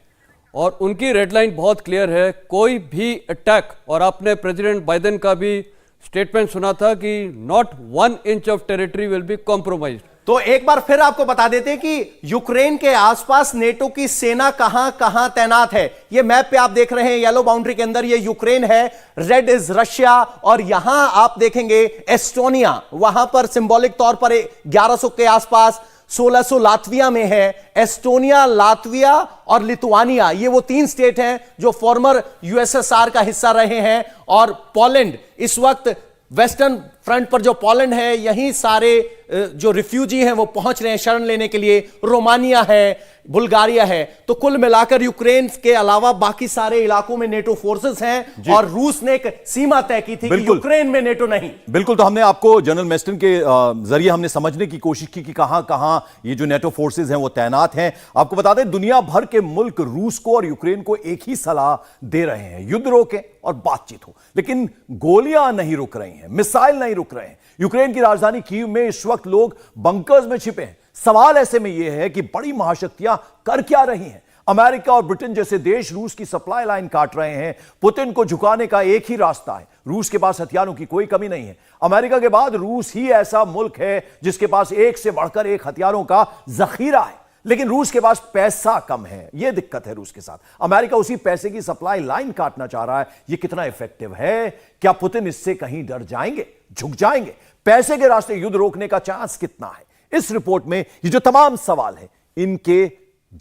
और उनकी रेड लाइन बहुत क्लियर है। कोई भी अटैक, और आपने प्रेसिडेंट बाइडेन का भी स्टेटमेंट सुना था कि not 1 inch of territory will be compromised. तो एक बार फिर आपको बता देते हैं कि यूक्रेन के आसपास नेटो की सेना कहां कहां तैनात है। ये मैप पे आप देख रहे हैं, येलो बाउंड्री के अंदर ये यूक्रेन है, रेड इज रशिया, और यहां आप देखेंगे एस्टोनिया, वहां पर सिंबॉलिक तौर पर 1100 के आसपास, 1600 लातविया में है, एस्टोनिया, लातविया और लिथुआनिया, ये वो 3 स्टेट हैं जो फॉर्मर यूएसएसआर का हिस्सा रहे हैं। और पोलैंड, इस वक्त वेस्टर्न फ्रंट पर जो पोलैंड है, यहीं सारे जो रिफ्यूजी हैं वो पहुंच रहे हैं शरण लेने के लिए। रोमानिया है, बुल्गारिया है। तो कुल मिलाकर यूक्रेन के अलावा बाकी सारे इलाकों में नेटो फोर्सेस हैं और रूस ने एक सीमा तय की थी कि यूक्रेन में नेटो नहीं। बिल्कुल, तो हमने आपको जनरल मेस्टन के जरिए हमने समझने की कोशिश की कि कहां कहां ये जो नेटो फोर्सेस हैं वो तैनात हैं। आपको बता दें, दुनिया भर के मुल्क रूस को और यूक्रेन को एक ही सलाह दे रहे हैं, युद्ध रोकें और बातचीत हो। लेकिन गोलियां नहीं रुक रही हैं, मिसाइल नहीं रुक रहे हैं। यूक्रेन की राजधानी कीव में इस वक्त लोग बंकर्स में छिपे हैं। सवाल ऐसे में यह है कि बड़ी महाशक्तियां कर क्या रही हैं? अमेरिका और ब्रिटेन जैसे देश रूस की सप्लाई लाइन काट रहे हैं। पुतिन को झुकाने का एक ही रास्ता है, रूस के पास हथियारों की कोई कमी नहीं है। अमेरिका के बाद रूस ही ऐसा मुल्क है जिसके पास एक से बढ़कर एक हथियारों का जखीरा है, लेकिन रूस के पास पैसा कम है। यह दिक्कत है रूस के साथ। अमेरिका उसी पैसे की सप्लाई लाइन काटना चाह रहा है। यह कितना इफेक्टिव है? क्या पुतिन इससे कहीं डर जाएंगे, झुक जाएंगे? पैसे के रास्ते युद्ध रोकने का चांस कितना है? इस रिपोर्ट में ये जो तमाम सवाल हैं, इनके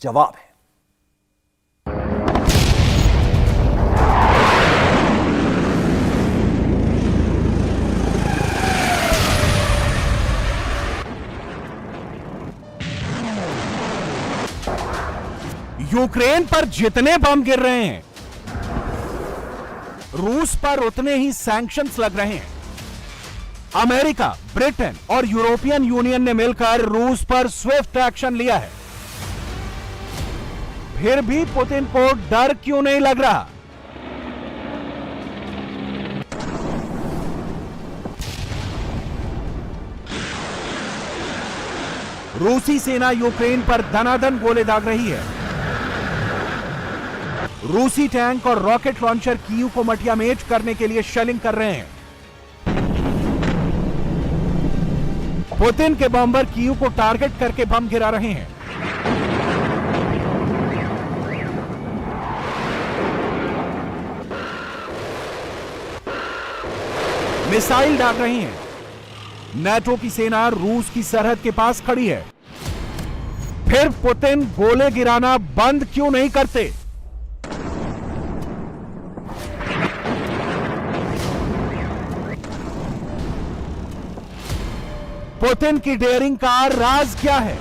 जवाब हैं। यूक्रेन पर जितने बम गिर रहे हैं, रूस पर उतने ही सैंक्शंस लग रहे हैं। अमेरिका, ब्रिटेन और यूरोपियन यूनियन ने मिलकर रूस पर स्विफ्ट एक्शन लिया है। फिर भी पुतिन को डर क्यों नहीं लग रहा? रूसी सेना यूक्रेन पर दनादन गोले दाग रही है। रूसी टैंक और रॉकेट लॉन्चर कीव को मटियामेट करने के लिए शेलिंग कर रहे हैं। पुतिन के बॉम्बर कीव को टारगेट करके बम गिरा रहे हैं। मिसाइल दाग रही हैं। नाटो की सेना रूस की सरहद के पास खड़ी है। फिर पुतिन गोले गिराना बंद क्यों नहीं करते? पुतिन की डेयरिंग का राज क्या है?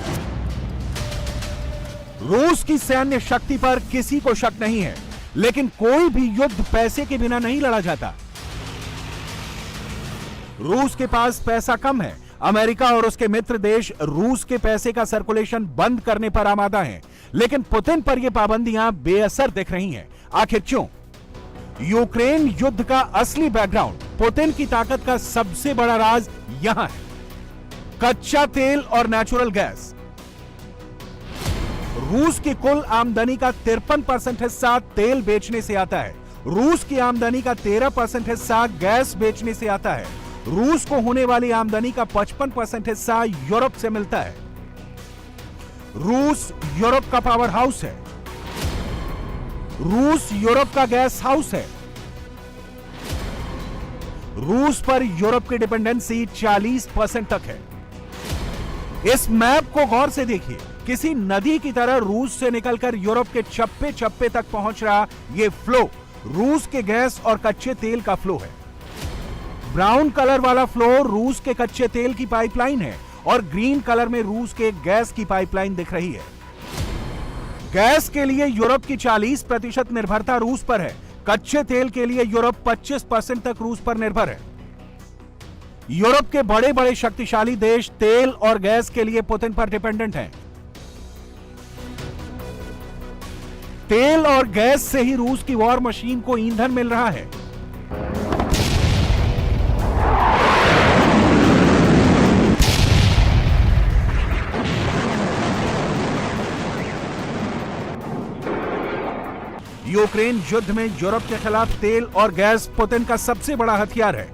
रूस की सैन्य शक्ति पर किसी को शक नहीं है, लेकिन कोई भी युद्ध पैसे के बिना नहीं लड़ा जाता। रूस के पास पैसा कम है। अमेरिका और उसके मित्र देश रूस के पैसे का सर्कुलेशन बंद करने पर आमादा हैं, लेकिन पुतिन पर यह पाबंदियां बेअसर दिख रही हैं। आखिर क्यों? यूक्रेन युद्ध का असली बैकग्राउंड, पुतिन की ताकत का सबसे बड़ा राज यहां है। कच्चा तेल और नेचुरल गैस। रूस की कुल आमदनी का 53% हिस्सा तेल बेचने से आता है। रूस की आमदनी का 13% हिस्सा गैस बेचने से आता है। रूस को होने वाली आमदनी का 55% हिस्सा यूरोप से मिलता है। रूस यूरोप का पावर हाउस है। रूस यूरोप का गैस हाउस है। रूस पर यूरोप की डिपेंडेंसी 40% तक है। इस मैप को गौर से देखिए। किसी नदी की तरह रूस से निकलकर यूरोप के चप्पे चप्पे तक पहुंच रहा यह फ्लो रूस के गैस और कच्चे तेल का फ्लो है। ब्राउन कलर वाला फ्लो रूस के कच्चे तेल की पाइपलाइन है और ग्रीन कलर में रूस के गैस की पाइपलाइन दिख रही है। गैस के लिए यूरोप की 40% निर्भरता रूस पर है। कच्चे तेल के लिए यूरोप 25% तक रूस पर निर्भर है। यूरोप के बड़े बड़े शक्तिशाली देश तेल और गैस के लिए पुतिन पर डिपेंडेंट हैं। तेल और गैस से ही रूस की वॉर मशीन को ईंधन मिल रहा है। यूक्रेन युद्ध में यूरोप के खिलाफ तेल और गैस पुतिन का सबसे बड़ा हथियार है।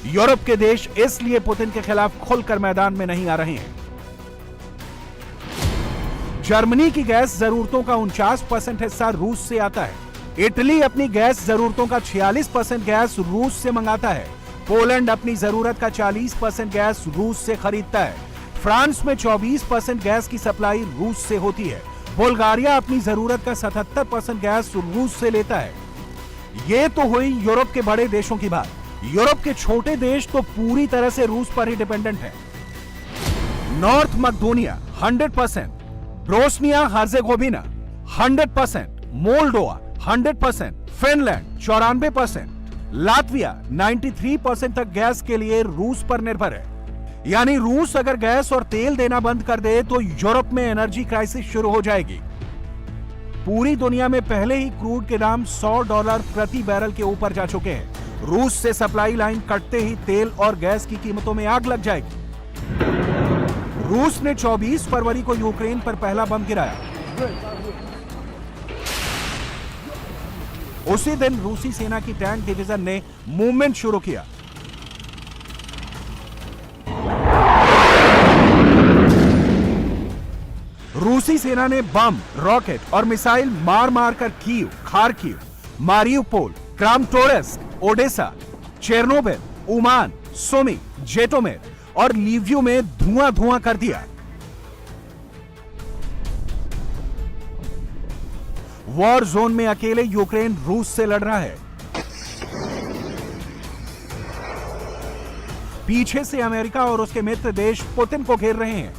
यूरोप के देश इसलिए पुतिन के खिलाफ खुलकर मैदान में नहीं आ रहे हैं। जर्मनी की गैस जरूरतों का 49% हिस्सा रूस से आता है। इटली अपनी गैस जरूरतों का 46% गैस रूस से मंगाता है। पोलैंड अपनी जरूरत का 40% गैस रूस से खरीदता है। फ्रांस में 24% गैस की सप्लाई रूस से होती है। बुल्गारिया अपनी जरूरत का 77% गैस रूस से लेता है। ये तो हुई यूरोप के बड़े देशों की बात। यूरोप के छोटे देश तो पूरी तरह से रूस पर ही डिपेंडेंट है। North Macedonia 100%, Bosnia Herzegovina 100%, Moldova 100%, Finland 94%, Latvia 93% तक गैस के लिए रूस पर निर्भर है। यानी रूस अगर गैस और तेल देना बंद कर दे तो यूरोप में एनर्जी क्राइसिस शुरू हो जाएगी। पूरी दुनिया में पहले ही क्रूड के दाम $100 प्रति बैरल के ऊपर जा चुके हैं। रूस से सप्लाई लाइन कटते ही तेल और गैस की कीमतों में आग लग जाएगी। रूस ने 24 फरवरी को यूक्रेन पर पहला बम गिराया। उसी दिन रूसी सेना की टैंक डिवीजन ने मूवमेंट शुरू किया। रूसी सेना ने बम, रॉकेट और मिसाइल मार मार कर Kyiv, Kharkiv, Mariupol, Kramatorsk, Odesa, Chernobyl, Uman, Sumy, जेटोमेर और लीविव में धुआं धुआं कर दिया। वॉर जोन में अकेले यूक्रेन रूस से लड़ रहा है। पीछे से अमेरिका और उसके मित्र देश पुतिन को घेर रहे हैं।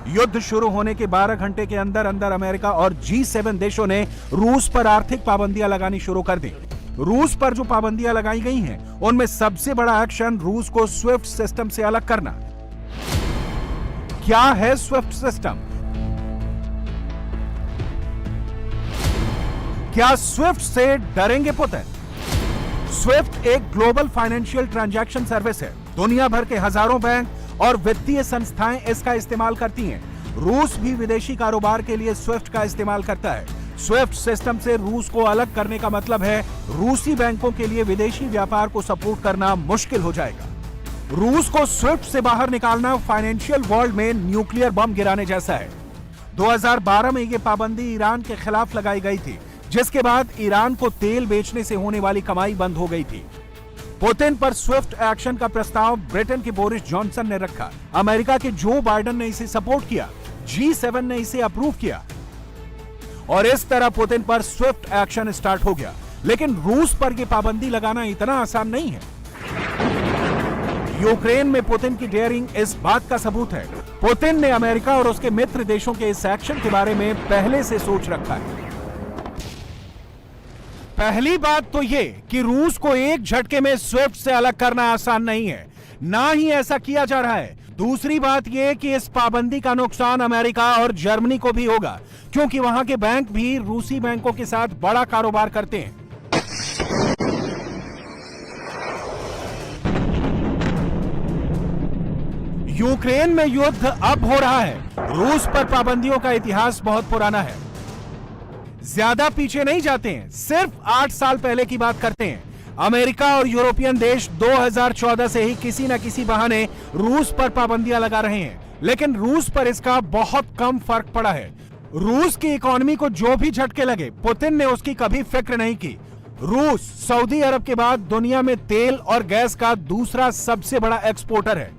युद्ध शुरू होने के 12 घंटे के अंदर अंदर अमेरिका और G7 देशों ने रूस पर आर्थिक पाबंदियां लगानी शुरू कर दी। रूस पर जो पाबंदियां लगाई गई हैं, उनमें सबसे बड़ा एक्शन रूस को स्विफ्ट सिस्टम से अलग करना। क्या है स्विफ्ट सिस्टम? क्या स्विफ्ट से डरेंगे पुतिन? स्विफ्ट एक ग्लोबल फाइनेंशियल ट्रांजैक्शन सर्विस है। दुनिया भर के हजारों बैंक और वित्तीय संस्थाएं इसका इस्तेमाल करती हैं। रूस भी विदेशी कारोबार के लिए स्विफ्ट का इस्तेमाल करता है। स्विफ्ट सिस्टम से रूस को अलग करने का मतलब है रूसी बैंकों के लिए विदेशी व्यापार को सपोर्ट करना मुश्किल हो जाएगा। रूस को स्विफ्ट से बाहर निकालना फाइनेंशियल वर्ल्ड में न्यूक्लियर बम गिराने जैसा है। 2012 में यह पाबंदी ईरान के खिलाफ लगाई गई थी, जिसके बाद ईरान को तेल बेचने से होने वाली कमाई बंद हो गई थी। पुतिन पर स्विफ्ट एक्शन का प्रस्ताव ब्रिटेन के बोरिस जॉनसन ने रखा। अमेरिका के जो बाइडेन ने इसे सपोर्ट किया। G7 ने इसे अप्रूव किया और इस तरह पुतिन पर स्विफ्ट एक्शन स्टार्ट हो गया। लेकिन रूस पर यह पाबंदी लगाना इतना आसान नहीं है। यूक्रेन में पुतिन की डेयरिंग इस बात का सबूत है। पुतिन ने अमेरिका और उसके मित्र देशों के इस एक्शन के बारे में पहले से सोच रखा है। पहली बात तो यह कि रूस को एक झटके में स्विफ्ट से अलग करना आसान नहीं है, ना ही ऐसा किया जा रहा है। दूसरी बात यह कि इस पाबंदी का नुकसान अमेरिका और जर्मनी को भी होगा, क्योंकि वहां के बैंक भी रूसी बैंकों के साथ बड़ा कारोबार करते हैं। यूक्रेन में युद्ध अब हो रहा है। रूस पर पाबंदियों का इतिहास बहुत पुराना है। ज्यादा पीछे नहीं जाते हैं, सिर्फ 8 साल पहले की बात करते हैं। अमेरिका और यूरोपियन देश 2014 से ही किसी न किसी बहाने रूस पर पाबंदियां लगा रहे हैं, लेकिन रूस पर इसका बहुत कम फर्क पड़ा है। रूस की इकोनॉमी को जो भी झटके लगे, पुतिन ने उसकी कभी फिक्र नहीं की। रूस सऊदी अरब के बाद दुनिया में तेल और गैस का दूसरा सबसे बड़ा एक्सपोर्टर है।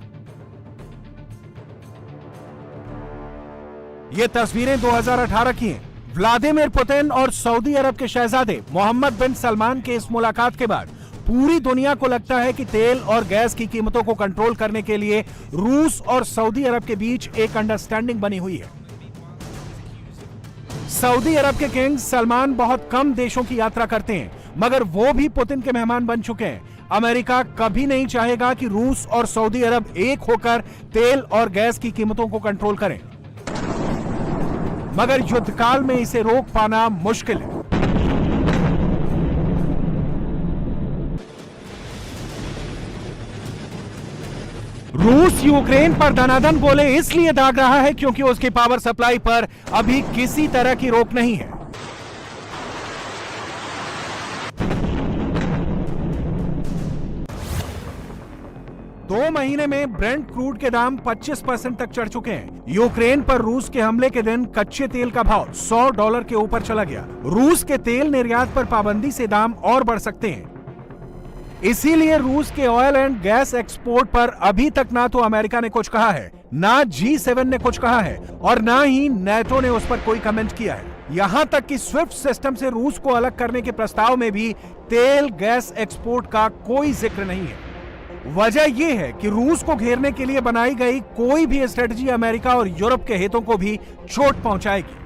ये तस्वीरें 2018 की हैं। व्लादिमीर पुतिन और सऊदी अरब के शहजादे मोहम्मद बिन सलमान के इस मुलाकात के बाद पूरी दुनिया को लगता है कि तेल और गैस की कीमतों को कंट्रोल करने के लिए रूस और सऊदी अरब के बीच एक अंडरस्टैंडिंग बनी हुई है। सऊदी अरब के किंग सलमान बहुत कम देशों की यात्रा करते हैं, मगर वो भी पुतिन के मेहमान बन चुके हैं। अमेरिका कभी नहीं चाहेगा कि रूस और सऊदी अरब एक होकर तेल और गैस की कीमतों को कंट्रोल करें, मगर युद्धकाल में इसे रोक पाना मुश्किल है। रूस यूक्रेन पर दनादन गोले इसलिए दाग रहा है क्योंकि उसकी पावर सप्लाई पर अभी किसी तरह की रोक नहीं है। दो महीने में ब्रेंट क्रूड के दाम 25% तक चढ़ चुके हैं। यूक्रेन पर रूस के हमले के दिन कच्चे तेल का भाव $100 के ऊपर चला गया। रूस के तेल निर्यात पर पाबंदी से दाम और बढ़ सकते हैं। इसीलिए रूस के ऑयल एंड गैस एक्सपोर्ट पर अभी तक ना तो अमेरिका ने कुछ कहा है, ना G7 ने कुछ कहा है और ना ही नेटो ने उस पर कोई कमेंट किया है। यहां तक कि स्विफ्ट सिस्टम से रूस को अलग करने के प्रस्ताव में भी तेल गैस एक्सपोर्ट का कोई जिक्र नहीं है। वजह यह है कि रूस को घेरने के लिए बनाई गई कोई भी स्ट्रेटजी अमेरिका और यूरोप के हितों को भी चोट पहुंचाएगी।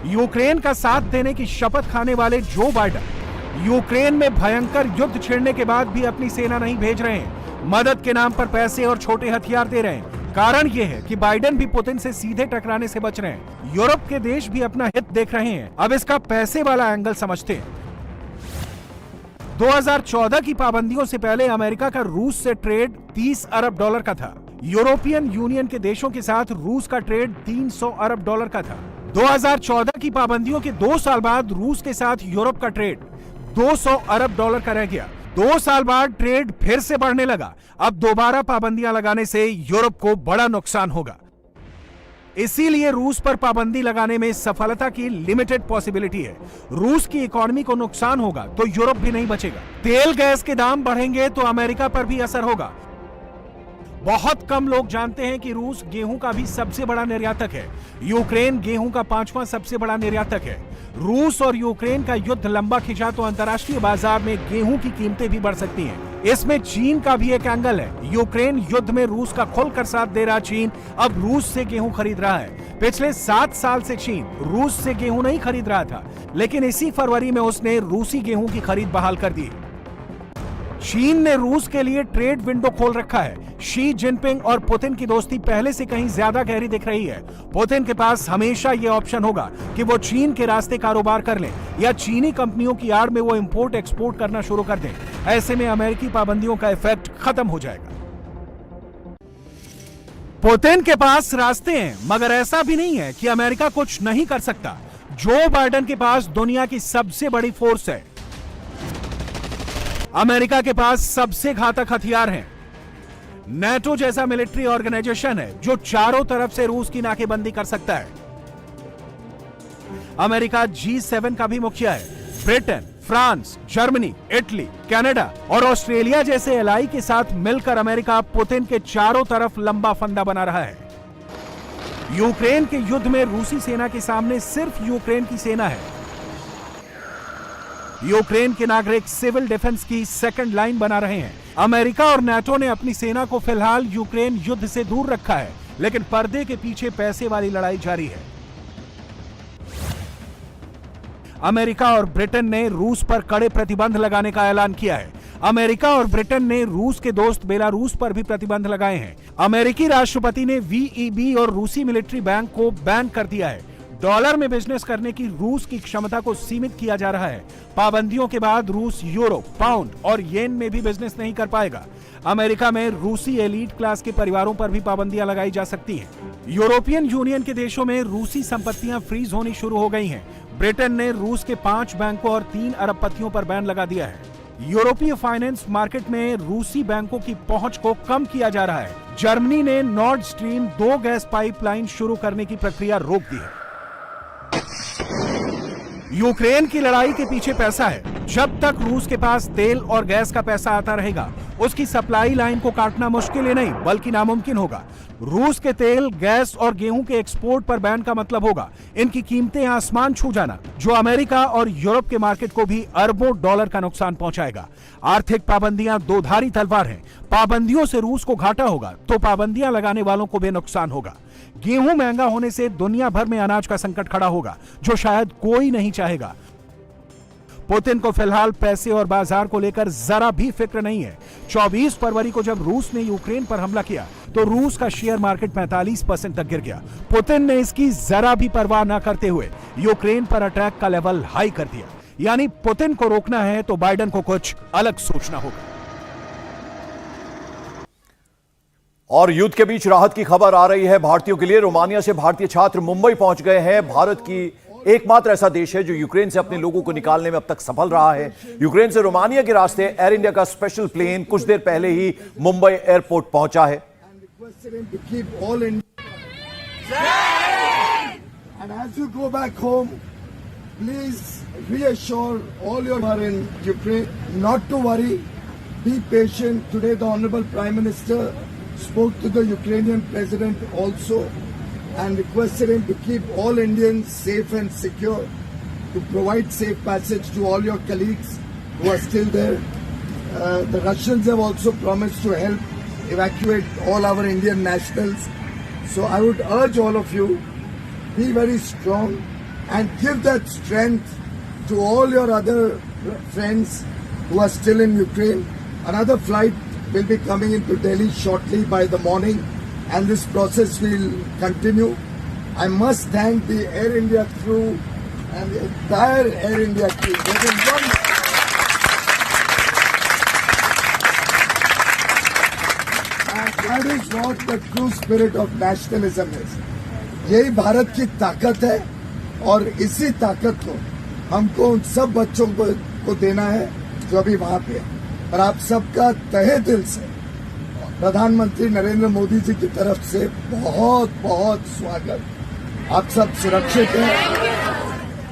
यूक्रेन का साथ देने की शपथ खाने वाले जो बाइडेन यूक्रेन में भयंकर युद्ध छिड़ने के बाद भी अपनी सेना नहीं भेज रहे हैं, मदद के नाम पर पैसे और छोटे हथियार दे रहे हैं। कारण यह है कि बाइडेन भी पुतिन से सीधे टकराने से बच रहे हैं। यूरोप के देश भी अपना हित देख रहे हैं। अब इसका पैसे वाला एंगल समझते हैं। 2014 की पाबंदियों से पहले अमेरिका का रूस से ट्रेड 30 अरब डॉलर का था। यूरोपियन यूनियन के देशों के साथ रूस का ट्रेड 300 अरब डॉलर का था। 2014 की पाबंदियों के 2 साल बाद रूस के साथ यूरोप का ट्रेड 200 अरब डॉलर का रह गया। 2 साल बाद ट्रेड फिर से बढ़ने लगा। अब दोबारा पाबंदियां लगाने से यूरोप को बड़ा नुकसान होगा। इसीलिए रूस पर पाबंदी लगाने में सफलता की लिमिटेड पॉसिबिलिटी है। रूस की इकोनॉमी को नुकसान होगा तो यूरोप भी नहीं बचेगा। तेल गैस के दाम बढ़ेंगे तो अमेरिका पर भी असर होगा। बहुत कम लोग जानते हैं कि रूस गेहूं का भी सबसे बड़ा निर्यातक है। यूक्रेन गेहूं का 5वां सबसे बड़ा निर्यातक है। रूस और यूक्रेन का युद्ध लंबा खिंचा तो अंतर्राष्ट्रीय बाजार में गेहूं की कीमतें भी बढ़ सकती हैं। इसमें चीन का भी एक एंगल है। यूक्रेन युद्ध में रूस का खुलकर साथ दे रहा चीन अब रूस से गेहूं खरीद रहा है। पिछले 7 साल से चीन रूस से गेहूं नहीं खरीद रहा था, लेकिन इसी फरवरी में उसने रूसी गेहूं की खरीद बहाल कर दी। चीन ने रूस के लिए ट्रेड विंडो खोल रखा है। शी जिनपिंग और पुतिन की दोस्ती पहले से कहीं ज्यादा गहरी दिख रही है। पुतिन के पास हमेशा यह ऑप्शन होगा कि वो चीन के रास्ते कारोबार कर लें या चीनी कंपनियों की आड़ में वो इंपोर्ट एक्सपोर्ट करना शुरू कर दें। ऐसे में अमेरिकी पाबंदियों का इफेक्ट खत्म हो जाएगा। पुतिन के पास रास्ते हैं, मगर ऐसा भी नहीं है कि अमेरिका कुछ नहीं कर सकता। जो बाइडेन के पास दुनिया की सबसे बड़ी फोर्स है। अमेरिका के पास सबसे घातक हथियार हैं। नेटो जैसा मिलिट्री ऑर्गेनाइजेशन है जो चारों तरफ से रूस की नाकेबंदी कर सकता है। अमेरिका G7 का भी मुखिया है। Britain, France, Germany, Italy, Canada और ऑस्ट्रेलिया जैसे एलाई के साथ मिलकर अमेरिका पुतिन के चारों तरफ लंबा फंदा बना रहा है। यूक्रेन के युद्ध में रूसी सेना के सामने सिर्फ यूक्रेन की सेना है। यूक्रेन के नागरिक सिविल डिफेंस की सेकंड लाइन बना रहे हैं। अमेरिका और नाटो ने अपनी सेना को फिलहाल यूक्रेन युद्ध से दूर रखा है, लेकिन पर्दे के पीछे पैसे वाली लड़ाई जारी है। अमेरिका और ब्रिटेन ने रूस पर कड़े प्रतिबंध लगाने का ऐलान किया है। अमेरिका और ब्रिटेन ने रूस के दोस्त बेलारूस पर भी प्रतिबंध लगाए हैं। अमेरिकी राष्ट्रपति ने VEB और रूसी मिलिट्री बैंक को बैन कर दिया है। डॉलर में बिजनेस करने की रूस की क्षमता को सीमित किया जा रहा है। पाबंदियों के बाद रूस यूरो, पाउंड और येन में भी बिजनेस नहीं कर पाएगा। अमेरिका में रूसी एलीट क्लास के परिवारों पर भी पाबंदियां लगाई जा सकती हैं। यूरोपियन यूनियन के देशों में रूसी संपत्तियां फ्रीज होनी शुरू हो गई हैं। ब्रिटेन ने रूस के 5 बैंकों और 3 अरबपतियों पर बैन लगा दिया है। यूरोपीय फाइनेंस मार्केट में रूसी बैंकों की पहुंच को कम किया जा रहा है। जर्मनी ने नॉर्ड स्ट्रीम 2 गैस पाइपलाइन शुरू करने की प्रक्रिया रोक दी है। यूक्रेन की लड़ाई के पीछे पैसा है। जब तक रूस के पास तेल और गैस का पैसा आता रहेगा, उसकी सप्लाई लाइन को काटना मुश्किल ही नहीं बल्कि नामुमकिन होगा। रूस के तेल, गैस और गेहूं के एक्सपोर्ट पर बैन का मतलब होगा इनकी कीमतें आसमान छू जाना, जो अमेरिका और यूरोप के मार्केट को भी अरबों डॉलर का नुकसान पहुंचाएगा। आर्थिक पाबंदियां दोधारी तलवार हैं। पाबंदियों से रूस को घाटा होगा तो पाबंदियां लगाने वालों को भी नुकसान होगा। गेहूं महंगा होने से दुनिया भर में अनाज का संकट खड़ा होगा, जो शायद कोई नहीं चाहेगा। पुतिन को फिलहाल पैसे और बाजार को लेकर जरा भी फिक्र नहीं है। 24 फरवरी को जब रूस ने यूक्रेन पर हमला किया तो रूस का शेयर मार्केट 45% तक गिर गया। पुतिन ने इसकी जरा भी परवाह न करते हुए यूक्रेन पर अटैक का लेवल हाई कर दिया। यानी पुतिन को रोकना है तो बाइडेन को कुछ अलग सोचना होगा। और युद्ध के बीच राहत की खबर आ रही है भारतीयों के लिए। रोमानिया से भारतीय छात्र मुंबई पहुंच गए हैं। भारत की एकमात्र ऐसा देश है जो यूक्रेन से अपने लोगों को निकालने में अब तक सफल रहा है। यूक्रेन से रोमानिया के रास्ते एयर इंडिया का स्पेशल प्लेन कुछ देर पहले ही मुंबई एयरपोर्ट पहुंचा है। And as you go back home, please reassure all your who are in Ukraine not to worry, be patient. Today the Honorable Prime Minister spoke to the Ukrainian President also and requested him to keep all Indians safe and secure, to provide safe passage to all your colleagues who are still there. The Russians have also promised to help evacuate all our Indian nationals. So I would urge all of you, be very strong and give that strength to all your other friends who are still in Ukraine. Another flight will be coming into Delhi shortly by the morning, and this process will continue. I must thank the Air India crew and the entire Air India crew. They've been wonderful. And that is what the true spirit of nationalism is. यही भारत की ताकत है और इसी ताकत को हमको उन सब बच्चों को देना है जो अभी वहां पे है। और आप सबका तहे दिल से प्रधानमंत्री नरेंद्र मोदी जी की तरफ से बहुत बहुत स्वागत। आप सब सुरक्षित हैं,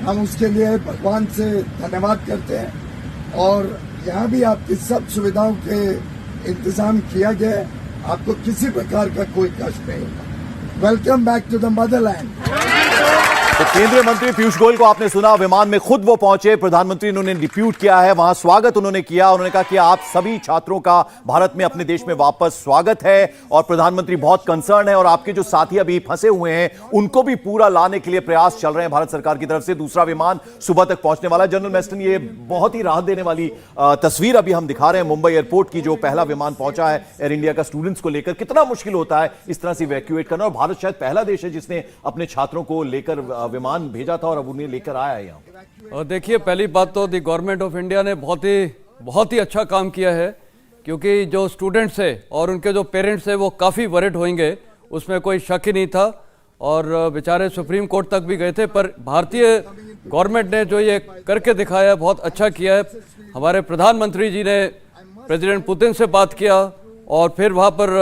हम उसके लिए भगवान से धन्यवाद करते हैं और यहाँ भी आपकी सब सुविधाओं के इंतजाम किया गया है, आपको किसी प्रकार का कोई कष्ट नहीं होगा। Welcome back to the motherland. तो केंद्रीय मंत्री पीयूष गोयल को आपने सुना, विमान में खुद वो पहुंचे, प्रधानमंत्री ने उन्हें डिप्यूट किया है, वहां स्वागत उन्होंने किया। उन्होंने कहा कि आप सभी छात्रों का भारत में अपने देश में वापस स्वागत है और प्रधानमंत्री बहुत कंसर्न है और आपके जो साथी अभी फंसे हुए हैं उनको भी पूरा लाने के लिए प्रयास चल रहे हैं भारत सरकार की तरफ से। दूसरा विमान सुबह तक पहुंचने वाला है। जनरल मेस्टन, ये बहुत ही राहत देने वाली तस्वीर अभी हम दिखा रहे हैं मुंबई एयरपोर्ट की, जो पहला विमान पहुंचा है एयर इंडिया का स्टूडेंट्स को लेकर। कितना मुश्किल होता है इस तरह से इवैक्यूएट करना, और भारत शायद पहला देश है जिसने अपने छात्रों को लेकर विमान भेजा था और अब उन्हें लेकर आया है यहाँ। और देखिए, पहली बात तो दी गवर्नमेंट ऑफ इंडिया ने बहुत ही अच्छा काम किया है, क्योंकि जो स्टूडेंट्स है और उनके जो पेरेंट्स है वो काफ़ी वरिड होंगे, उसमें कोई शक ही नहीं था। और बेचारे सुप्रीम कोर्ट तक भी गए थे, पर भारतीय गवर्नमेंट ने जो ये करके दिखाया है बहुत अच्छा किया है। हमारे प्रधानमंत्री जी ने प्रेसिडेंट पुतिन से बात किया और फिर वहाँ पर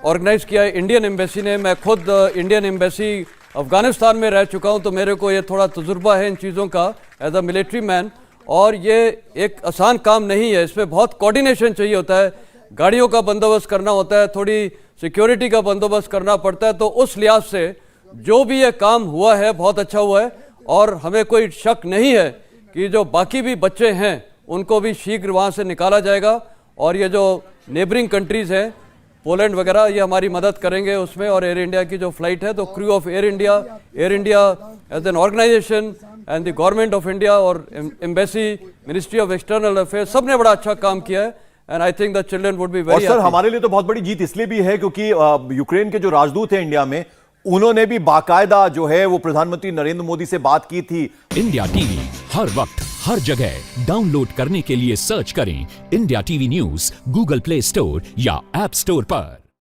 ऑर्गेनाइज किया इंडियन एम्बेसी ने। मैं खुद इंडियन एम्बेसी अफगानिस्तान में रह चुका हूं, तो मेरे को ये थोड़ा तजुर्बा है इन चीज़ों का एज अ मिलिट्री मैन। और ये एक आसान काम नहीं है, इसमें बहुत कोऑर्डिनेशन चाहिए होता है, गाड़ियों का बंदोबस्त करना होता है, थोड़ी सिक्योरिटी का बंदोबस्त करना पड़ता है। तो उस लिहाज से जो भी ये काम हुआ है बहुत अच्छा हुआ है और हमें कोई शक नहीं है कि जो बाकी भी बच्चे हैं उनको भी शीघ्र वहाँ से निकाला जाएगा। और ये जो नेबरिंग कंट्रीज़ हैं, पोलैंड वगैरह, ये हमारी मदद करेंगे उसमें। और एयर इंडिया की जो फ्लाइट है, तो crew of Air India as an organisation and the government of India और embassy, ministry of external affairs, सब ने बड़ा अच्छा काम किया है। And I think the children would be very. और सर, हमारे लिए तो बहुत बड़ी जीत इसलिए भी है क्योंकि यूक्रेन के जो राजदूत हैं इंडिया में, उन्होंने भी बाकायदा जो है वो प्रधानमंत्री नरेंद्र मोदी से बात की थी। इंडिया टीवी हर वक्त हर जगह डाउनलोड करने के लिए सर्च करें India TV news Google play store या ऐप स्टोर पर।